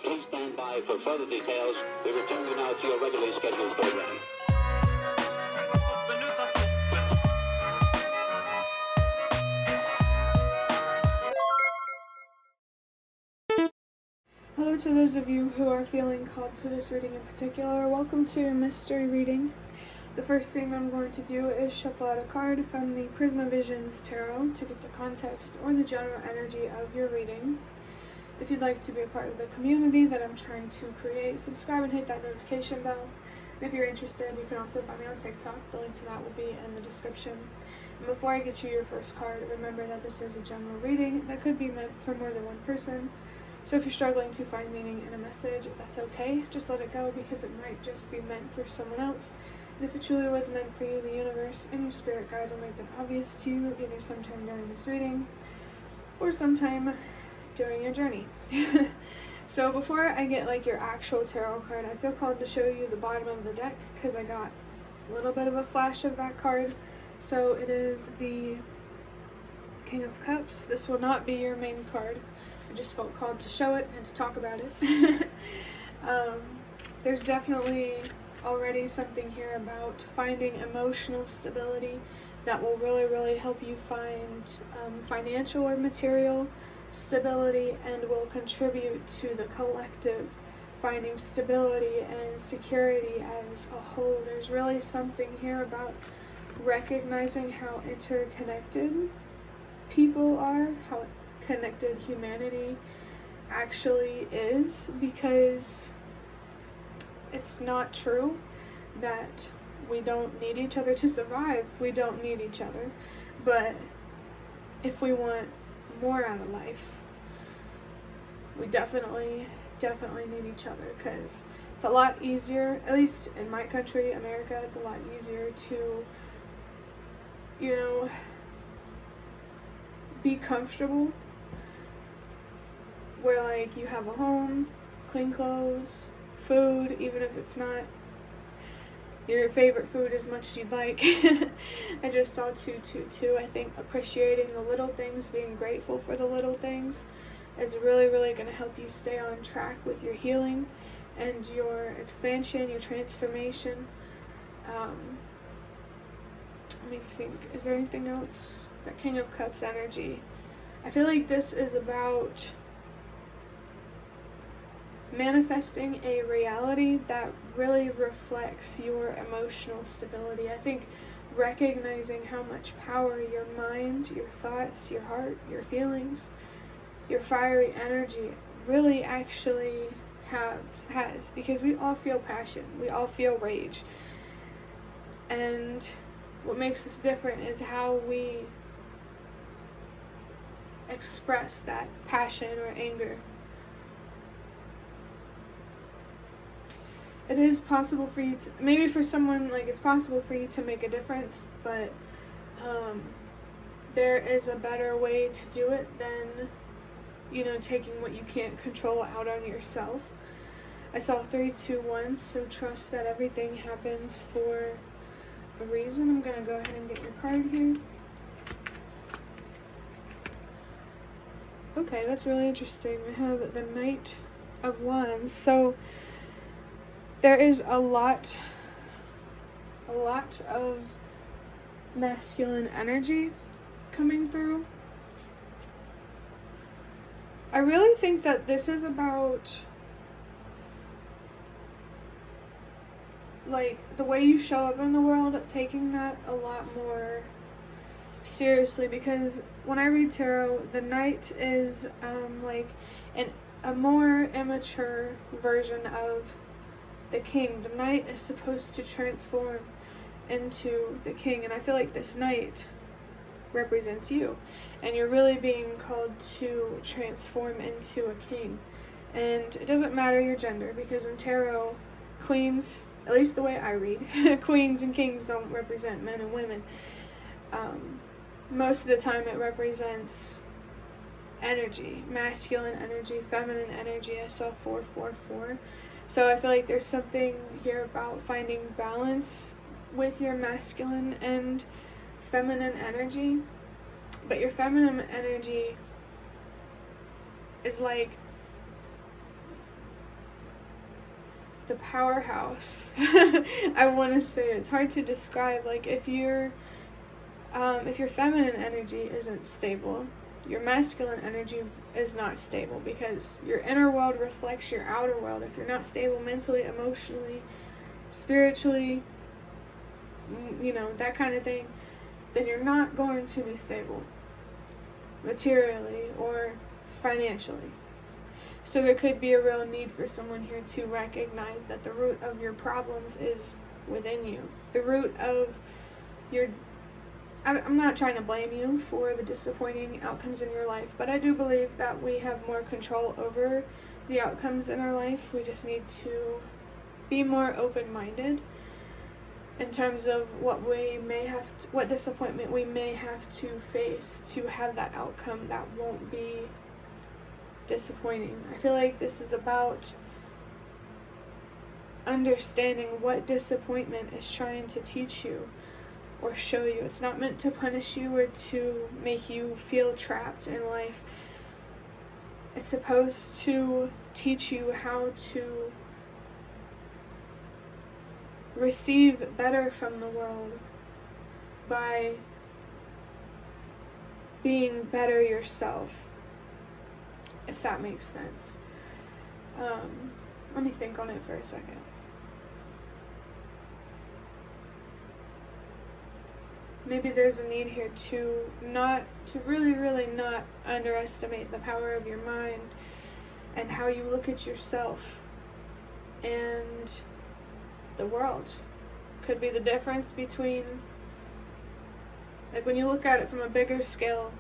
Please stand by for further details. We return you now to your regularly scheduled program. Hello to those of you who are feeling called to this reading in particular. Welcome to your mystery reading. The first thing I'm going to do is shuffle out a card from the Prisma Visions Tarot to get the context or the general energy of your reading. If you'd like to be a part of the community that I'm trying to create, subscribe and hit that notification bell. And if you're interested, you can also find me on TikTok. The link to that will be in the description. And before I get you your first card, remember that this is a general reading that could be meant for more than one person. So if you're struggling to find meaning in a message, that's okay. Just let it go because it might just be meant for someone else. And if it truly was meant for you, the universe and your spirit guides will make that obvious to you either sometime during this reading or sometime during your journey. So before I get like your actual tarot card, I feel called to show you the bottom of the deck because I got a little bit of a flash of that card. So it is the King of Cups. This will not be your main card. I just felt called to show it and to talk about it. There's definitely already something here about finding emotional stability that will really help you find financial or material stability and will contribute to the collective finding stability and security as a whole. There's really something here about recognizing how interconnected people are, how connected humanity actually is, because it's not true that we don't need each other to survive. We don't need each other, but if we want more out of life, we definitely need each other, because it's a lot easier, at least in my country, America, it's a lot easier to, you know, be comfortable where like you have a home, clean clothes, food, even if it's not your favorite food as much as you'd like. I just saw 222. I think appreciating the little things, being grateful for the little things is really going to help you stay on track with your healing and your expansion, your transformation. Let me think, is there anything else? That King of Cups energy. I feel like this is about manifesting a reality that really reflects your emotional stability. I think recognizing how much power your mind, your thoughts, your heart, your feelings, your fiery energy really actually has, because we all feel passion, we all feel rage, and what makes us different is how we express that passion or anger. It is possible for you to, maybe for someone, like it's possible for you to make a difference, but there is a better way to do it than, you know, taking what you can't control out on yourself. I saw 321, so trust that everything happens for a reason. I'm going to go ahead and get your card here. Okay, that's really interesting. We have the Knight of Wands. So there is a lot of masculine energy coming through. I really think that this is about like the way you show up in the world, taking that a lot more seriously, because when I read tarot, the Knight is like a more immature version of the King. The Knight is supposed to transform into the King, and I feel like this Knight represents you, and you're really being called to transform into a king. And it doesn't matter your gender, because in tarot, queens, at least the way I read, queens and kings don't represent men and women. Most of the time it represents energy, masculine energy, feminine energy. I saw 444. So I feel like there's something here about finding balance with your masculine and feminine energy. But your feminine energy is like the powerhouse. I want to say it's hard to describe. Like if your feminine energy isn't stable, your masculine energy is not stable, because your inner world reflects your outer world. If you're not stable mentally, emotionally, spiritually, that kind of thing, then you're not going to be stable materially or financially. So there could be a real need for someone here to recognize that the root of your problems is within you. The root of your... I'm not trying to blame you for the disappointing outcomes in your life, but I do believe that we have more control over the outcomes in our life. We just need to be more open-minded in terms of what disappointment we may have to face to have that outcome that won't be disappointing. I feel like this is about understanding what disappointment is trying to teach you or show you. It's not meant to punish you or to make you feel trapped in life. It's supposed to teach you how to receive better from the world by being better yourself, if that makes sense. Let me think on it for a second. Maybe there's a need here to really not underestimate the power of your mind and how you look at yourself and the world. Could be the difference between, like when you look at it from a bigger scale,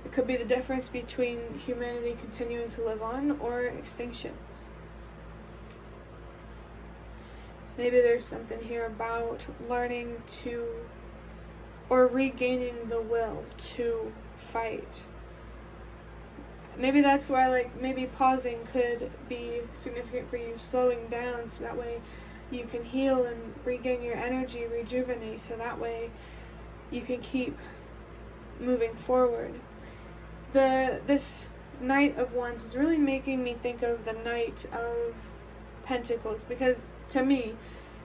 it could be the difference between humanity continuing to live on or extinction. Maybe there's something here about learning to, or regaining the will to fight. Maybe that's why, maybe pausing could be significant for you, slowing down so that way you can heal and regain your energy, rejuvenate, so that way you can keep moving forward. This Knight of Wands is really making me think of the Knight of Pentacles, because to me,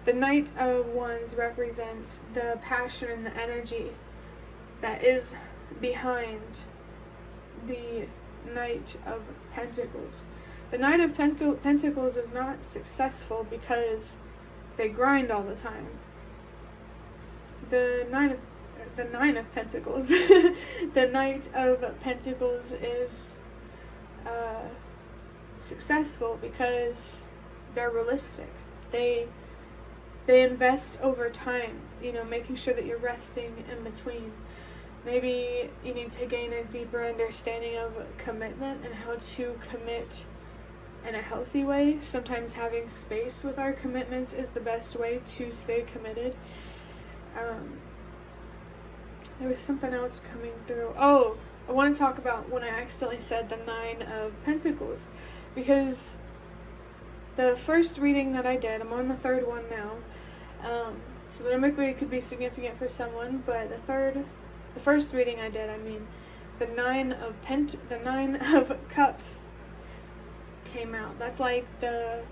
the Knight of Wands represents the passion and the energy that is behind the Knight of Pentacles. The Knight of Pentacles is not successful because they grind all the time. The Nine of Pentacles, the Knight of Pentacles is successful because they're realistic. They invest over time, making sure that you're resting in between. Maybe you need to gain a deeper understanding of commitment and how to commit in a healthy way. Sometimes having space with our commitments is the best way to stay committed. There was something else coming through. Oh, I want to talk about when I accidentally said the Nine of Pentacles, because the first reading that I did, I'm on the third one now, so dynamically it could be significant for someone, but the first reading I did, the Nine of Cups came out. That's like the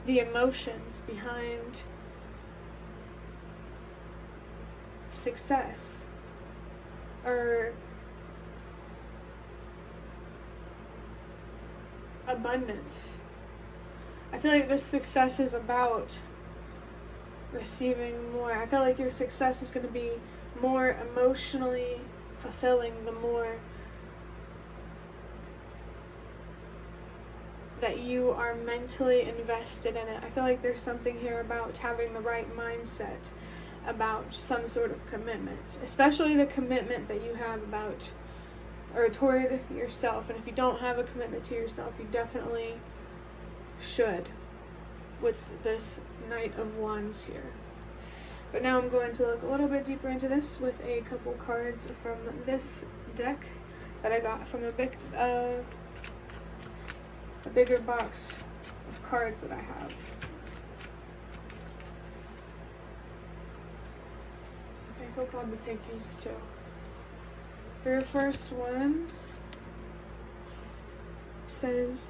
emotions behind success, or abundance. I feel like this success is about receiving more. I feel like your success is going to be more emotionally fulfilling the more that you are mentally invested in it. I feel like there's something here about having the right mindset about some sort of commitment, especially the commitment that you have about or toward yourself. And if you don't have a commitment to yourself, you definitely should with this Knight of Wands here. But now I'm going to look a little bit deeper into this with a couple cards from this deck that I got from a bigger box of cards that I have. Okay, I feel called to take these two. For your first one, it says,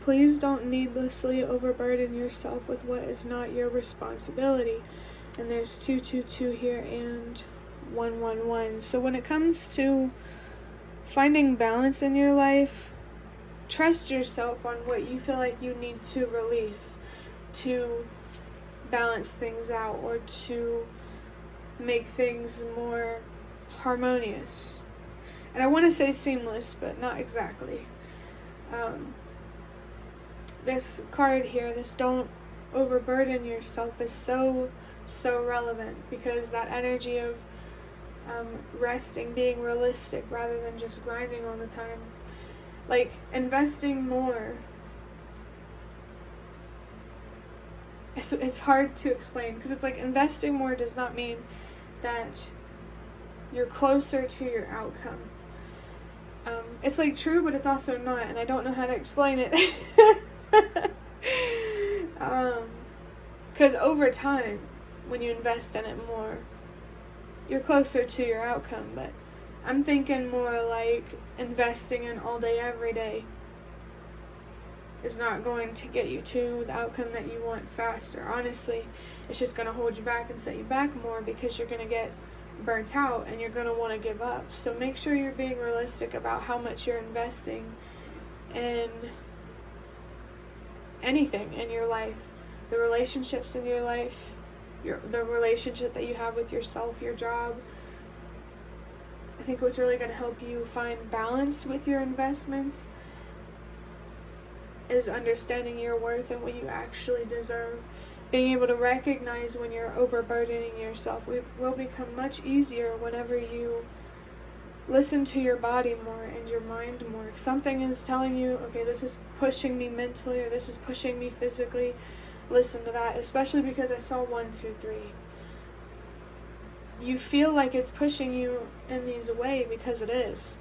please don't needlessly overburden yourself with what is not your responsibility. And there's 222 here and 111. So when it comes to finding balance in your life, trust yourself on what you feel like you need to release to balance things out or to make things more harmonious. And I want to say seamless, but not exactly. This card here, this don't overburden yourself, is so relevant, because that energy of resting, being realistic rather than just grinding all the time, like investing more. It's hard to explain, because it's like investing more does not mean that you're closer to your outcome. It's like true, but it's also not, and I don't know how to explain it. Because over time, when you invest in it more, you're closer to your outcome. But I'm thinking more like investing in all day, every day is not going to get you to the outcome that you want faster. Honestly, it's just going to hold you back and set you back more, because you're going to get burnt out and you're going to want to give up. So make sure you're being realistic about how much you're investing in anything in your life, the relationships in your life, the relationship that you have with yourself, your job. I think what's really going to help you find balance with your investments is understanding your worth and what you actually deserve. Being able to recognize when you're overburdening yourself will become much easier whenever you listen to your body more and your mind more. If something is telling you, okay, this is pushing me mentally or this is pushing me physically, listen to that, especially because I saw 1, 2, 3. You feel like it's pushing you in these ways because it is.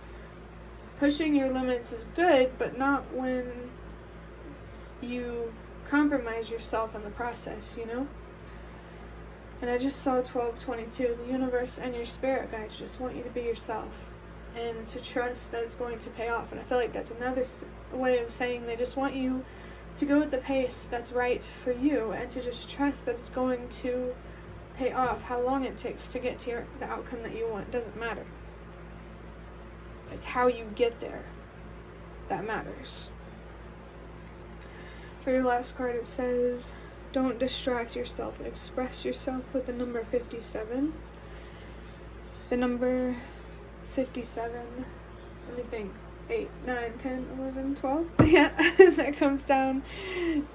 Pushing your limits is good, but not when you compromise yourself in the process, you know? And I just saw 1222. The universe and your spirit guides just want you to be yourself and to trust that it's going to pay off. And I feel like that's another way of saying they just want you to go at the pace that's right for you and to just trust that it's going to pay off. How long it takes to get to the outcome that you want doesn't matter. It's how you get there that matters. For your last card, it says, don't distract yourself, express yourself with the number 57. The number 57, let me think, 8, 9, 10, 11, 12. Yeah, that comes down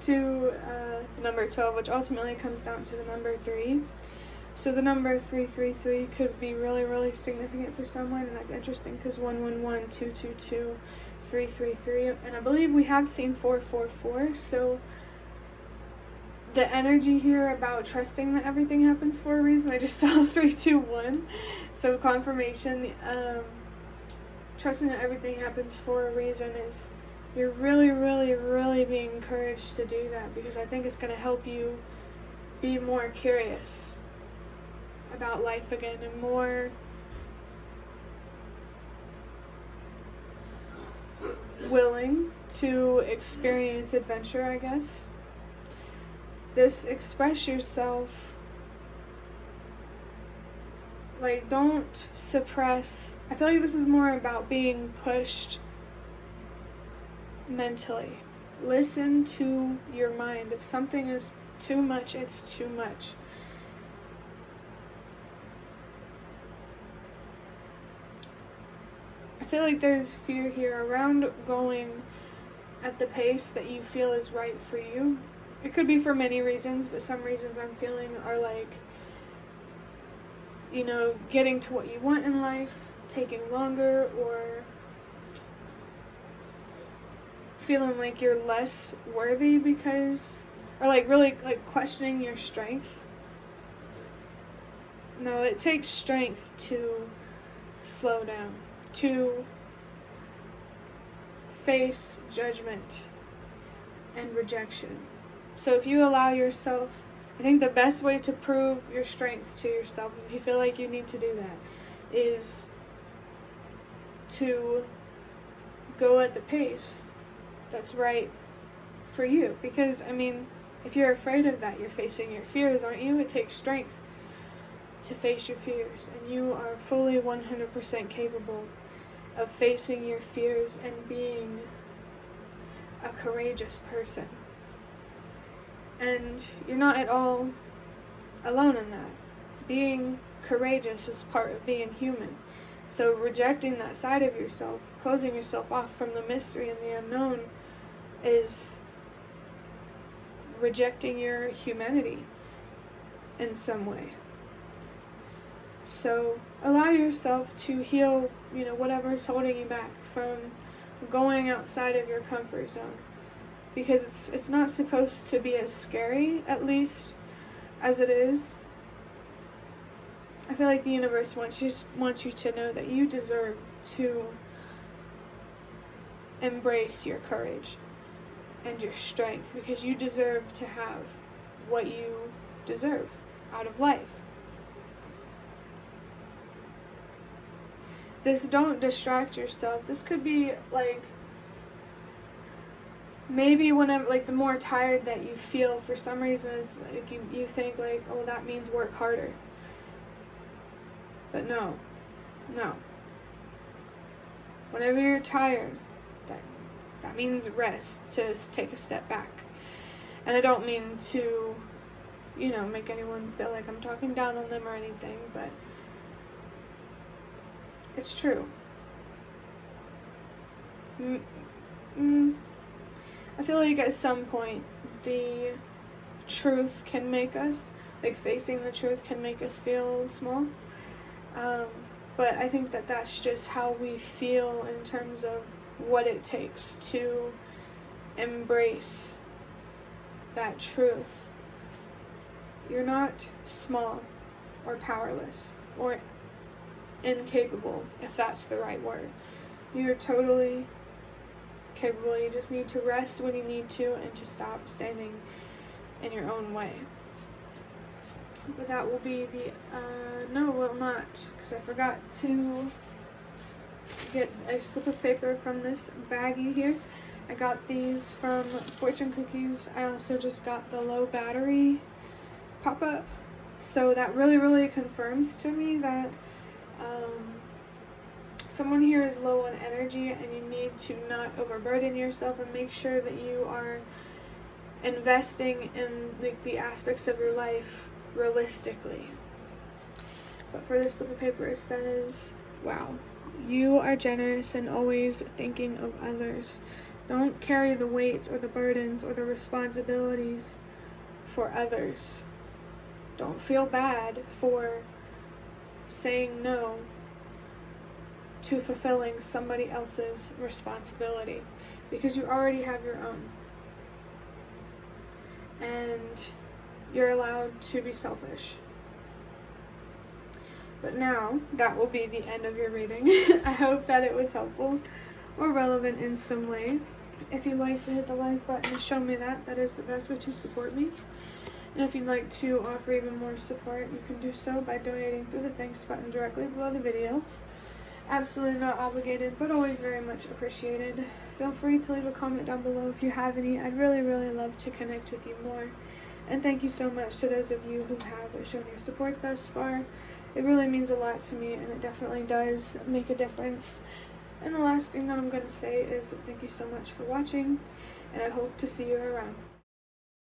to number 12, which ultimately comes down to the number 3. So the number 333 could be really, really significant for someone, and that's interesting because 111, 222, 333, and I believe we have seen 444. So the energy here about trusting that everything happens for a reason. I just saw 321, so confirmation. Trusting that everything happens for a reason is, you're really, really, really being encouraged to do that, because I think it's going to help you be more curious about life again and more willing to experience adventure, I guess. This express yourself, like, don't suppress. I feel like this is more about being pushed mentally. Listen to your mind. If something is too much, it's too much. I feel like there's fear here around going at the pace that you feel is right for you. It could be for many reasons, but some reasons I'm feeling are like, you know, getting to what you want in life taking longer, or feeling like you're less worthy because, or like really like questioning your strength. No, it takes strength to slow down, to face judgment and rejection. So if you allow yourself, I think the best way to prove your strength to yourself, if you feel like you need to do that, is to go at the pace that's right for you. Because, I mean, if you're afraid of that, you're facing your fears, aren't you? It takes strength to face your fears, and you are fully 100% capable of facing your fears and being a courageous person. And you're not at all alone in that. Being courageous is part of being human. So rejecting that side of yourself, closing yourself off from the mystery and the unknown, is rejecting your humanity in some way. So allow yourself to heal, whatever is holding you back from going outside of your comfort zone. Because it's not supposed to be as scary, at least, as it is. I feel like the universe wants you to know that you deserve to embrace your courage and your strength, because you deserve to have what you deserve out of life. Don't distract yourself. This could be like, maybe whenever, like, the more tired that you feel, for some reason, it's like you think like, oh, that means work harder. But no. Whenever you're tired, that means rest, to take a step back. And I don't mean to, make anyone feel like I'm talking down on them or anything, but it's true. I feel like at some point the truth can make us, like, facing the truth can make us feel small. But I think that that's just how we feel in terms of what it takes to embrace that truth. You're not small or powerless or incapable, if that's the right word. You're totally capable. You just need to rest when you need to, and to stop standing in your own way. But that will be the, no, it will not, because I forgot to get a slip of paper from this baggie here. I got these from Fortune Cookies. I also just got the low battery pop-up. So that really, really confirms to me that someone here is low on energy, and you need to not overburden yourself, and make sure that you are investing in the aspects of your life realistically. But for this slip of paper, it says, wow, you are generous and always thinking of others. Don't carry the weight or the burdens or the responsibilities for others. Don't feel bad for saying no to fulfilling somebody else's responsibility, because you already have your own. And you're allowed to be selfish. But now, that will be the end of your reading. I hope that it was helpful or relevant in some way. If you'd like to hit the like button and show me that is the best way to support me. And if you'd like to offer even more support, you can do so by donating through the thanks button directly below the video. Absolutely not obligated, but always very much appreciated. Feel free to leave a comment down below if you have any. I'd really, really love to connect with you more. And thank you so much to those of you who have shown your support thus far. It really means a lot to me, and it definitely does make a difference. And the last thing that I'm going to say is thank you so much for watching, and I hope to see you around.